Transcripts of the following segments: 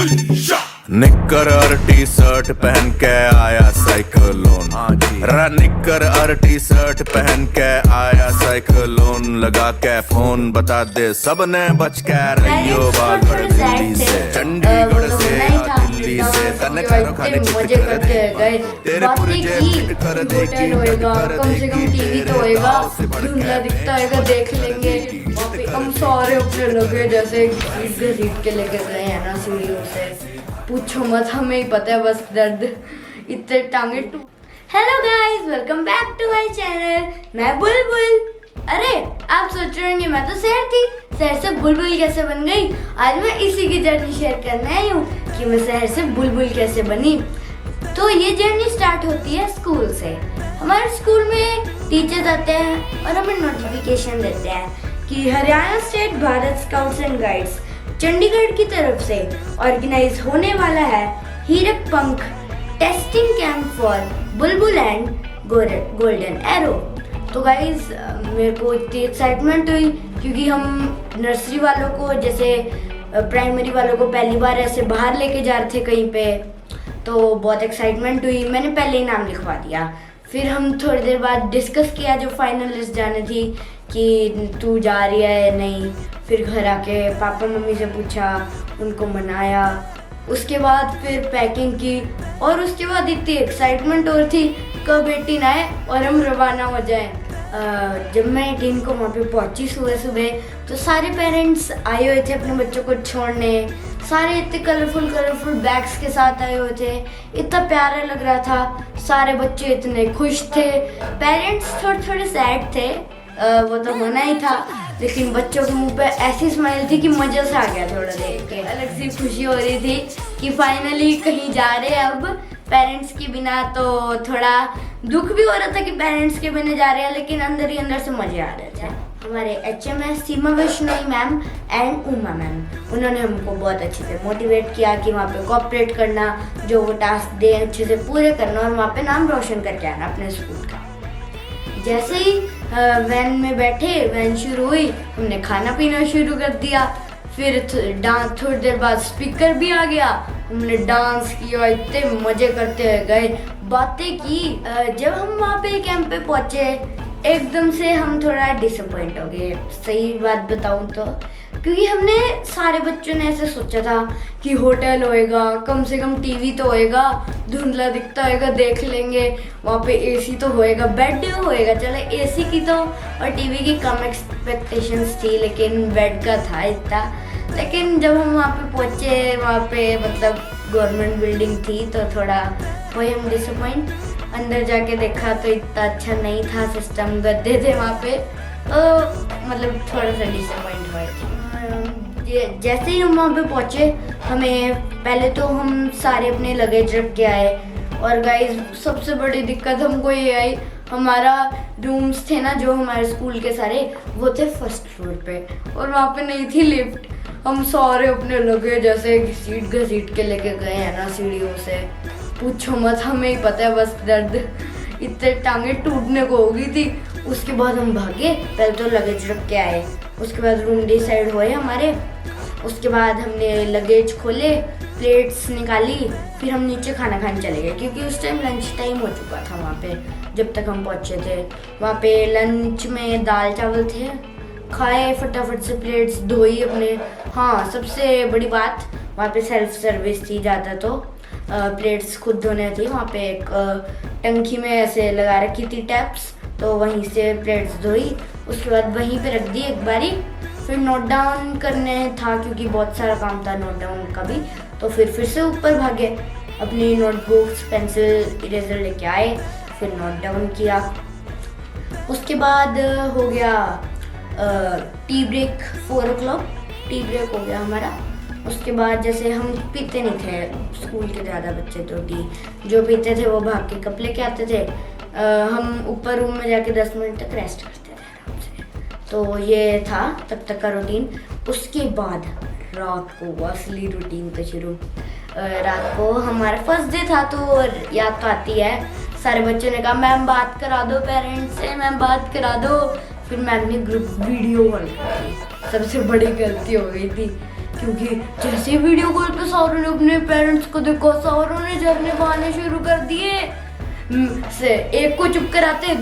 निक्कर और T shirt पहन के आया साइक्लोन। निक्कर और टी शर्ट पहन के आया साइक्लोन। लगा के फोन बता दे सबने बच के रहियो बागड़ दिल्ली से, चंडीगढ़ से या दिल्ली से। तने खानो खाने मजे करते गए, तेरे पूरे जेब कर देगी, होएगा कम से कम टीवी तो होएगा, धुंधला दिखता होएगा देख लेंगे। हम सारे अपने लगे जैसे घसीट के लेके गए हैं ना सीढ़ियों से, पूछो मत, हमें ही पता है बस दर्द इतने टांगे टूट। Hello guys, welcome back to my channel. मैं बुलबुल। अरे आप सोच रहे होंगे मैं तो शहर थी, शहर से बुलबुल कैसे बन गई। आज मैं इसी की जर्नी शेयर करने आई हूँ कि मैं शहर से बुलबुल कैसे बनी। तो ये जर्नी स्टार्ट होती है स्कूल से। हमारे स्कूल में टीचर्स आते हैं और हमें नोटिफिकेशन देते हैं कि Haryana state Bharat scouts and guides Chandigarh की तरफ से ऑर्गेनाइज होने वाला है हीरक पंख testing camp for Bulbul and golden arrow. तो गाइज मेरे को इतनी एक्साइटमेंट हुई क्योंकि हम नर्सरी वालों को जैसे प्राइमरी वालों को पहली बार ऐसे बाहर लेके जा रहे थे कहीं पे, तो बहुत एक्साइटमेंट हुई। मैंने पहले ही नाम लिखवा दिया। फिर हम थोड़ी देर बाद डिस्कस किया जो फाइनल लिस्ट जाने थी कि तू जा रही है या नहीं। फिर घर आके पापा मम्मी से पूछा, उनको मनाया, उसके बाद फिर पैकिंग की और उसके बाद इतनी एक्साइटमेंट और थी कब 18 आए और हम रवाना हो जाएं। जब मैं 18 को वहाँ पे पहुँची सुबह सुबह तो सारे पेरेंट्स आए हुए थे अपने बच्चों को छोड़ने। सारे इतने कलरफुल बैग्स के साथ आए हुए थे, इतना प्यारा लग रहा था। सारे बच्चे इतने खुश थे। पेरेंट्स थोड़े सैड थे, वो तो होना ही था, लेकिन बच्चों के मुंह पे ऐसी स्माइल थी कि मजा सा आ गया थोड़ा देख के। अलग सी खुशी हो रही थी कि फाइनली कहीं जा रहे हैं अब पेरेंट्स के बिना। तो थोड़ा दुख भी हो रहा था कि पेरेंट्स के बिना जा रहे हैं, लेकिन अंदर ही अंदर से मजे आ रहे थे। हमारे HMS Seema Vaishnavi ma'am and Uma ma'am, उन्होंने हमको बहुत अच्छे से मोटिवेट किया कि वहाँ पे कोऑपरेट करना, जो वो टास्क दे अच्छे से पूरे करना और वहाँ पे नाम रोशन करके आना अपने स्कूल का। जैसे ही वैन में बैठे, वैन शुरू हुई, हमने खाना पीना शुरू कर दिया। फिर थोड़ी देर बाद स्पीकर भी आ गया, हमने डांस किया, इतने मजे करते हुए गए, बातें की। जब हम वहाँ पे कैंप पे पहुँचे एकदम से हम थोड़ा डिसअपॉइंट हो गए, सही बात बताऊँ तो, क्योंकि हमने सारे बच्चों ने ऐसे सोचा था कि होटल होएगा, कम से कम टीवी तो होएगा, धुंधला दिखता होएगा देख लेंगे, वहाँ पे AC तो होएगा, बेड होएगा। चले AC की तो और टीवी की कम एक्सपेक्टेशंस थी, लेकिन बेड का था इतना। लेकिन जब हम वहाँ पे पहुँचे, वहाँ पे मतलब गवर्नमेंट बिल्डिंग थी, तो थोड़ा हुए हम डिसअपॉइंट। अंदर जाके देखा तो इतना अच्छा नहीं था सिस्टम, गद्दे थे वहाँ पे, तो मतलब थोड़ा सा डिसअपॉइंट हुए थे। जैसे ही हम वहाँ पे पहुँचे, हमें पहले तो हम सारे अपने लगेज रख के आए। और गाइस सबसे बड़ी दिक्कत हमको ये आई, हमारा रूम्स थे ना जो हमारे स्कूल के सारे, वो थे फर्स्ट फ्लोर पे और वहाँ पे नहीं थी लिफ्ट। हम सारे अपने लगेज जैसे घसीट के लेके गए हैं ना सीढ़ियों से, पूछो मत, हमें ही पता है बस दर्द इतने टांगे टूटने को हो गई थी। उसके बाद हम भागे, पहले तो लगेज रख के आए, उसके बाद रूम डिसाइड हुए हमारे। उसके बाद हमने लगेज खोले, प्लेट्स निकाली, फिर हम नीचे खाना खाने चले गए क्योंकि उस टाइम लंच टाइम हो चुका था वहाँ पे जब तक हम पहुँचे थे। वहाँ पे लंच में दाल चावल थे, खाए फटाफट से, प्लेट्स धोई अपने। हाँ, सबसे बड़ी बात वहाँ पे सेल्फ सर्विस थी ज़्यादा, तो प्लेट्स खुद धोने थी। वहाँ पे एक टंकी में ऐसे लगा रखी थी टैप्स, तो वहीं से प्लेट्स धोई। उसके बाद वहीं पे रख दी एक बारी। फिर नोट डाउन करने था क्योंकि बहुत सारा काम था नोट डाउन का भी, तो फिर से ऊपर भागे, अपनी नोटबुक्स पेंसिल इरेजर लेके आए, फिर नोट डाउन किया। उसके बाद हो गया tea break, 4 o'clock tea break हो गया हमारा। उसके बाद जैसे हम पीते नहीं थे स्कूल के ज़्यादा बच्चे, तो टी जो पीते थे वो भाग के कप लेके आते थे। हम ऊपर रूम में जाके 10 मिनट तक रेस्ट करते थे आराम से। तो ये था तब तक का रूटीन। उसके बाद रात को असली रूटीन तो शुरू। रात को हमारा फर्स्ट डे था, तो याद तो आती है, सारे बच्चों ने कहा मैम बात करा दो पेरेंट्स से, मैम बात करा दो। फिर मैम ने ग्रुप वीडियो कॉल की, सबसे बड़ी गलती हो गई थी क्योंकि जैसे ही वीडियो कॉल पे सारों ने अपने पेरेंट्स को देखा, सारों ने झरने बहाने शुरू कर दिए। से एक को चुप कराते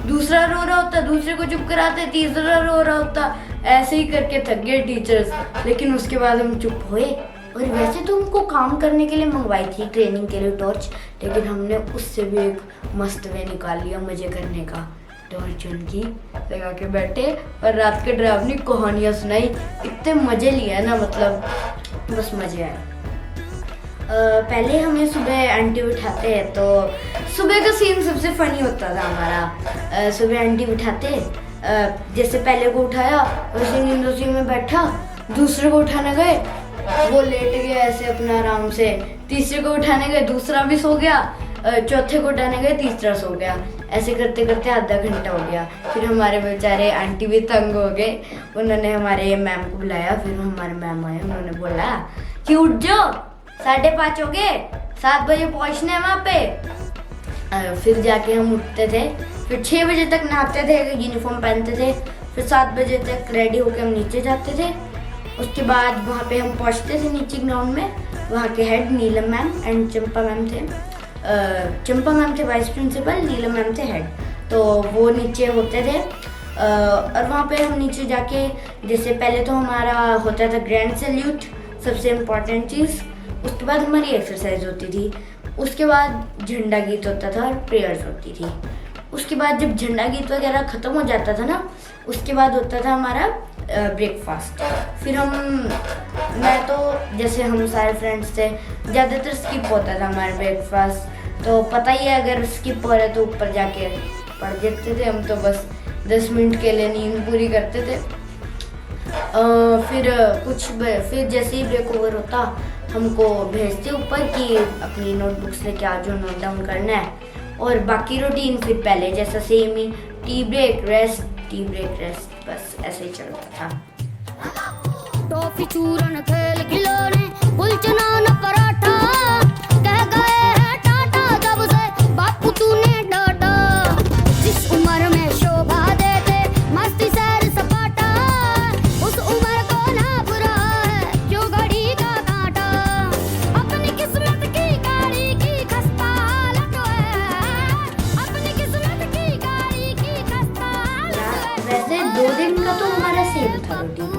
दूसरा रो रहा होता, दूसरे को चुप कराते तीसरा रो रहा होता। ऐसे ही करके थक गए टीचर्स, लेकिन उसके बाद हम चुप हुए। और वैसे तो हमको काम करने के लिए मंगवाई थी ट्रेनिंग के लिए टॉर्च, लेकिन हमने उससे भी एक मस्त वे निकाल लिया मजे करने का। टॉर्च उनकी लगा के बैठे और रात के डरावनी कहानियाँ सुनाई। इतने मजे लिए ना, मतलब बस मजे आए। पहले हमें सुबह आंटी उठाते हैं, तो सुबह का सीन सबसे फनी होता था हमारा। सुबह आंटी उठाते, जैसे पहले को उठाया वैसे नींद में बैठा, दूसरे को उठाने गए वो लेट गया ऐसे अपना आराम से, तीसरे को उठाने गए दूसरा भी सो गया, चौथे को उठाने गए तीसरा सो गया। ऐसे करते करते आधा घंटा हो गया। फिर हमारे बेचारे आंटी भी तंग हो गए, उन्होंने हमारे मैम को बुलाया। फिर हमारे मैम आए, उन्होंने बोला कि उठ जाओ, 5:30 हो गए, 7 बजे पहुंचना है वहाँ पे। फिर जाके हम उठते थे, फिर 6 बजे तक नहाते थे, यूनिफॉर्म पहनते थे, फिर 7 बजे तक रेडी होकर हम नीचे जाते थे। उसके बाद वहाँ पे हम पहुँचते थे नीचे ग्राउंड में। वहाँ के head Neelam ma'am and Champa ma'am थे। चंपा मैम थे वाइस प्रिंसिपल, नीलम मैम थे हेड, तो वो नीचे होते थे। और वहाँ पे हम नीचे जाके, जैसे पहले तो हमारा होता था ग्रैंड सैल्यूट, सबसे इम्पोर्टेंट चीज़। उसके बाद हमारी एक्सरसाइज होती थी, उसके बाद झंडा गीत होता था और प्रेयर्स होती थी। उसके बाद जब झंडा गीत वगैरह ख़त्म हो जाता था ना, उसके बाद होता था हमारा ब्रेकफास्ट। फिर मैं तो जैसे हम सारे फ्रेंड्स थे, ज़्यादातर स्किप होता था हमारा ब्रेकफास्ट। तो पता ही है अगर स्किप हो रहा है तो ऊपर जाके पढ़ देते थे हम, तो बस 10 मिनट के लिए नींद पूरी करते थे। फिर जैसे ही ब्रेक ओवर होता हमको भेजते ऊपर कि अपनी नोटबुक्स लेके आ जाओ, नोट डाउन करना है। और बाकी रूटीन फिर पहले जैसा सेम ही, टी ब्रेक रेस्ट, बस ऐसे ही चलता था। टॉफी चूरन खेल खिलौने गुलचना न पराठा, कह गए हैं टाटा जब से बापू तूने डाटा। जिस उम्र में शोभा देते मस्ती सैर सपाटा, उस उम्र को ना बुरा है जो घड़ी का कांटा। अपनी किस्मत की गाड़ी की खस्ता हालत है, अपनी किस्मत की गाड़ी की खस्ता हालत है। वैसे 2 दिन का तो हमारा सेम था रूटीन,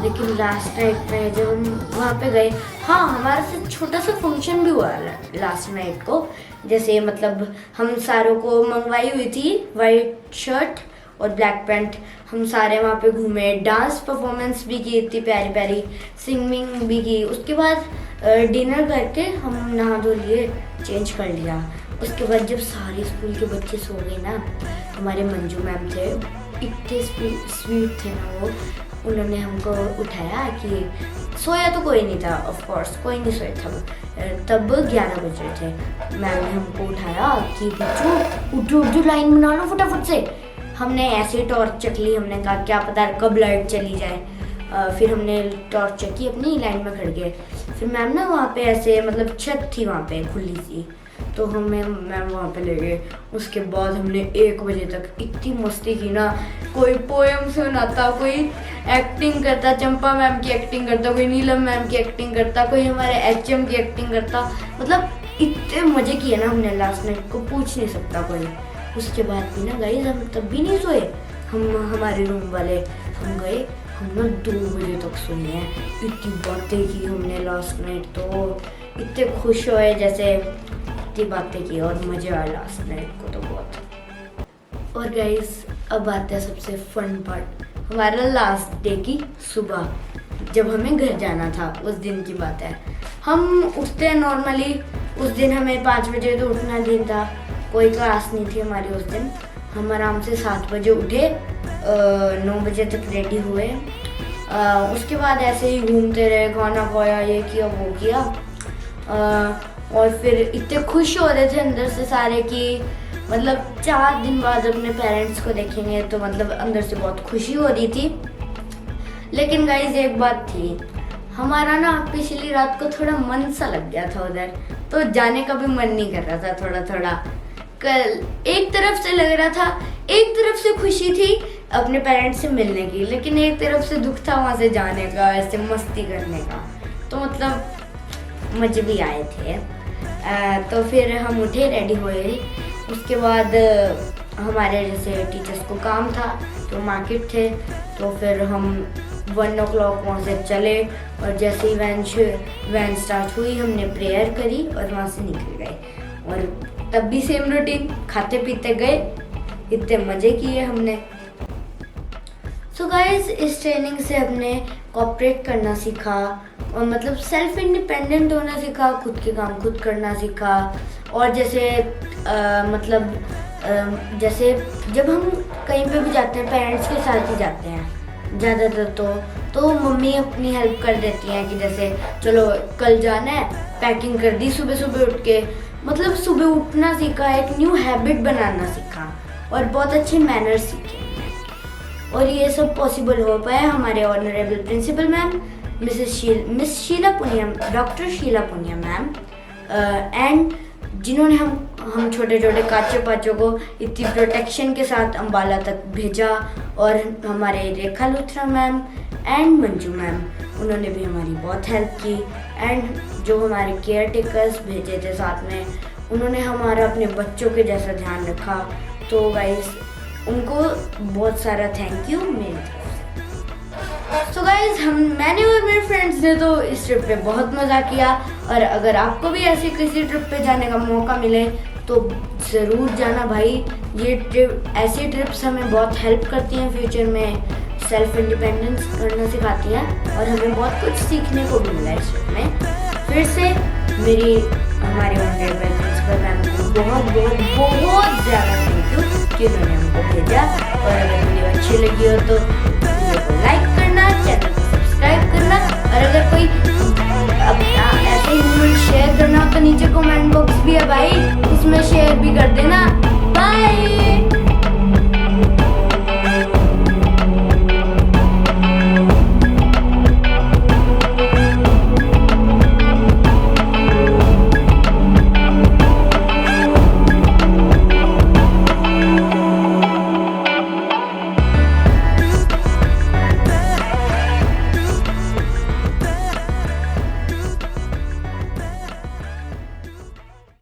लेकिन लास्ट नाइट में जब हम वहाँ पे गए, हाँ हमारा से छोटा सा फंक्शन भी हुआ लास्ट नाइट को। जैसे मतलब हम सारों को मंगवाई हुई थी वाइट शर्ट और ब्लैक पैंट, हम सारे वहाँ पे घूमे, डांस परफॉर्मेंस भी की इतनी प्यारी प्यारी, सिंगिंग भी की। उसके बाद डिनर करके हम नहा धो लिए, चेंज कर लिया। उसके बाद जब सारे स्कूल के बच्चे सो गए ना, हमारे मंजू मैम थे, इतने स्वीट थे ना वो, उन्होंने हमको उठाया कि सोया तो कोई नहीं था, ऑफ कोर्स कोई नहीं सोया था, तब 11 बज रहे थे। मैम ने हमको उठाया कि बच्चों उठो लाइन बना लो फटाफट से। हमने ऐसे ही टॉर्च चक ली, हमने कहा क्या पता कब लाइट चली जाए। फिर हमने टॉर्च चकी, अपनी लाइन में खड़ गए। फिर मैम ना वहाँ पे ऐसे मतलब छत थी वहाँ पे खुली सी, तो हमें मैम वहाँ पे ले गए। उसके बाद हमने 1 बजे तक इतनी मस्ती की ना, कोई पोएम सुनाता, कोई एक्टिंग करता, चंपा मैम की एक्टिंग करता, कोई नीलम मैम की एक्टिंग करता, कोई हमारे HM की एक्टिंग करता। मतलब इतने मज़े किए ना हमने लास्ट नाइट को, पूछ नहीं सकता कोई। उसके बाद भी ना गाइस हम तब भी नहीं सोए, हमारे रूम वाले हम गए, हम ना 2 बजे तक सोए हैं। इतनी बातें की हमने लास्ट नाइट, तो इतने खुश हुए, जैसे इतनी बातें की और मज़े आया लास्ट नाइट को तो बहुत। और गाइस अब आता है सबसे फन पार्ट, हमारा लास्ट डे की सुबह, जब हमें घर जाना था। उस दिन की बात है, हम उठते हैं नॉर्मली, उस दिन हमें 5 बजे तो उठना दिन था, कोई क्लास नहीं थी हमारी उस दिन। हम आराम से 7 बजे उठे, 9 बजे तक रेडी हुए। उसके बाद ऐसे ही घूमते रहे, खाना खाया, ये किया वो किया। और फिर इतने खुश हो रहे थे अंदर से सारे कि मतलब 4 दिन बाद अपने पेरेंट्स को देखेंगे, तो मतलब अंदर से बहुत खुशी हो रही थी। लेकिन गाइस एक बात थी, हमारा ना पिछली रात को थोड़ा मन सा लग गया था उधर, तो जाने का भी मन नहीं कर रहा था थोड़ा। कल एक तरफ से लग रहा था, एक तरफ से खुशी थी अपने पेरेंट्स से मिलने की, लेकिन एक तरफ से दुख था वहाँ से जाने का, ऐसे मस्ती करने का। तो मतलब मज़े भी आए थे। तो फिर हम उठे, रेडी हुए। उसके बाद हमारे जैसे टीचर्स को काम था तो मार्केट थे, तो फिर हम 1 o'clock वहाँ से चले और जैसे ही वैन स्टार्ट हुई हमने प्रेयर करी और वहाँ से निकल गए। और तब भी सेम रूटीन, खाते पीते गए, इतने मज़े किए हमने। सो गाइस, इस ट्रेनिंग से हमने कोऑपरेट करना सीखा और मतलब सेल्फ इंडिपेंडेंट होना सीखा, खुद के काम खुद करना सीखा। और जैसे जैसे जब हम कहीं पे भी जाते हैं पेरेंट्स के साथ ही जाते हैं ज़्यादातर, तो मम्मी अपनी हेल्प कर देती हैं कि जैसे चलो कल जाना है, पैकिंग कर दी सुबह सुबह उठ के। मतलब सुबह उठना सीखा, एक न्यू हैबिट बनाना सीखा और बहुत अच्छे मैनर्स सीखे। और ये सब पॉसिबल हो पाया हमारे honourable principal ma'am miss Sheela Puniya, doctor Sheela Puniya ma'am, and जिन्होंने हम छोटे छोटे काचे पाचों को इतनी प्रोटेक्शन के साथ अम्बाला तक भेजा। और हमारे Rekha Luthra ma'am and Manju ma'am, उन्होंने भी हमारी बहुत हेल्प की। एंड जो हमारे केयर टेकर्स भेजे थे साथ में, उन्होंने हमारा अपने बच्चों के जैसा ध्यान रखा। तो गाइस, उनको बहुत सारा थैंक यू मेरी तरफ से। सो गाइस, मैंने और मेरे फ्रेंड्स ने तो इस ट्रिप पे बहुत मज़ा किया। और अगर आपको भी ऐसी किसी ट्रिप पे जाने का मौका मिले तो ज़रूर जाना भाई। ये ऐसी ट्रिप्स हमें बहुत हेल्प करती हैं फ्यूचर में, सेल्फ इंडिपेंडेंस करना सिखाती हैं और हमें बहुत कुछ सीखने को भी मिला इस ट्रिप में। फिर से हमारे ऑनरेबल प्रिंसिपल मैम को बहुत बहुत बहुत ज़्यादा थैंक यू कि उन्होंने हमको भेजा। और अगर वीडियो अच्छी लगी हो तो वीडियो को लाइक करना, चैनल को सब्सक्राइब करना, और अगर कोई अपना ऐसे ही मूवमेंट शेयर करना हो तो नीचे कमेंट बॉक्स भी है भाई, उसमें शेयर भी कर देना। बाय।